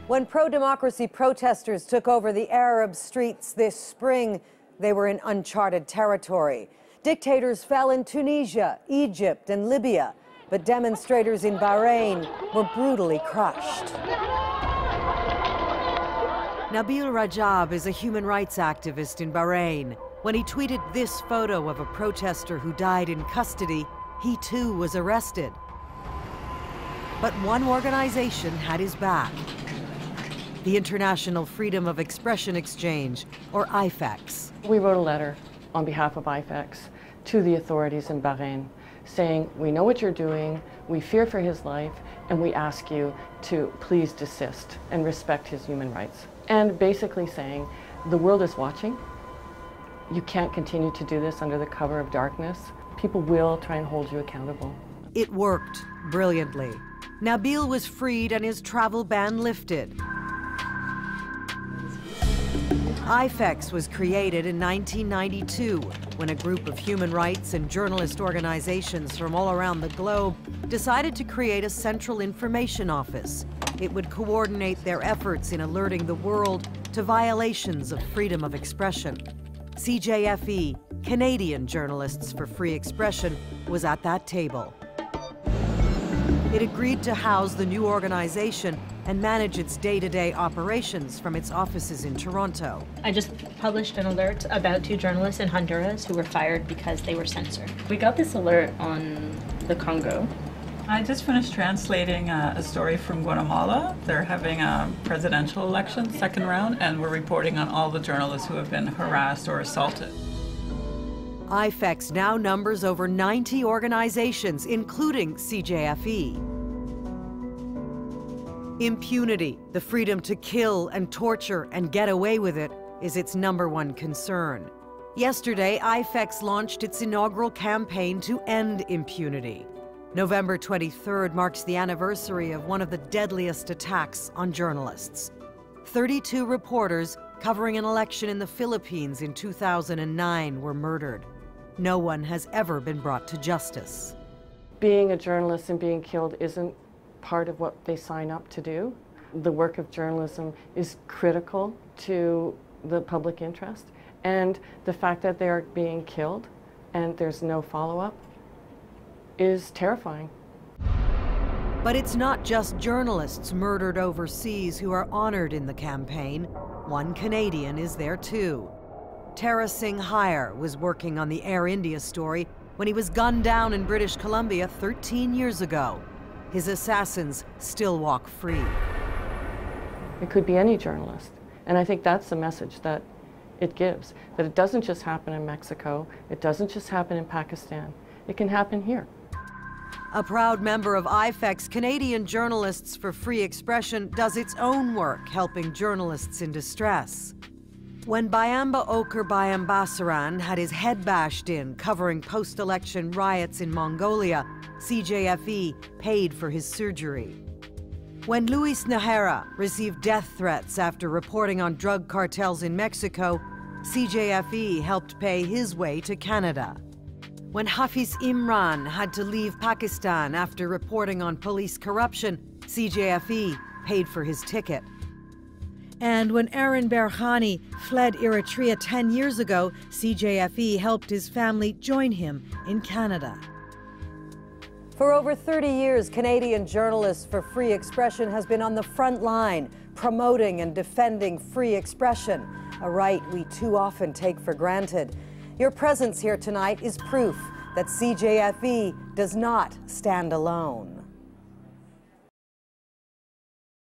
When pro-democracy protesters took over the Arab streets this spring, they were in uncharted territory. Dictators fell in Tunisia, Egypt, and Libya, but demonstrators in Bahrain were brutally crushed. Nabil Rajab is a human rights activist in Bahrain. When he tweeted this photo of a protester who died in custody, he too was arrested. But one organization had his back: the International Freedom of Expression Exchange, or IFEX. We wrote a letter on behalf of IFEX to the authorities in Bahrain saying, we know what you're doing, we fear for his life, and we ask you to please desist and respect his human rights. And basically saying, the world is watching. You can't continue to do this under the cover of darkness. People will try and hold you accountable. It worked brilliantly. Nabil was freed and his travel ban lifted. IFEX was created in 1992 when a group of human rights and journalist organizations from all around the globe decided to create a central information office. It would coordinate their efforts in alerting the world to violations of freedom of expression. CJFE, Canadian Journalists for Free Expression, was at that table. It agreed to house the new organization and manage its day-to-day operations from its offices in Toronto. I just published an alert about 2 journalists in Honduras who were fired because they were censored. We got this alert on the Congo. I just finished translating a story from Guatemala. They're having a presidential election, second round, and we're reporting on all the journalists who have been harassed or assaulted. IFEX now numbers over 90 organizations, including CJFE. Impunity, the freedom to kill and torture and get away with it, is its #1 concern. Yesterday, IFEX launched its inaugural campaign to end impunity. November 23rd marks the anniversary of one of the deadliest attacks on journalists. 32 reporters covering an election in the Philippines in 2009 were murdered. No one has ever been brought to justice. Being a journalist and being killed isn't part of what they sign up to do. The work of journalism is critical to the public interest, and the fact that they're being killed and there's no follow-up is terrifying. But it's not just journalists murdered overseas who are honored in the campaign. One Canadian is there too. Tara Singh Hire was working on the Air India story when he was gunned down in British Columbia 13 years ago. His assassins still walk free. It could be any journalist, and I think that's the message that it gives, that it doesn't just happen in Mexico, it doesn't just happen in Pakistan, it can happen here. A proud member of IFEX, Canadian Journalists for Free Expression does its own work helping journalists in distress. When Bayamba Okur Bayambasaran had his head bashed in covering post-election riots in Mongolia, CJFE paid for his surgery. When Luis Nahera received death threats after reporting on drug cartels in Mexico, CJFE helped pay his way to Canada. When Hafiz Imran had to leave Pakistan after reporting on police corruption, CJFE paid for his ticket. And when Aaron Berhani fled Eritrea 10 years ago, CJFE helped his family join him in Canada. For over 30 years, Canadian Journalists for Free Expression has been on the front line, promoting and defending free expression, a right we too often take for granted. Your presence here tonight is proof that CJFE does not stand alone.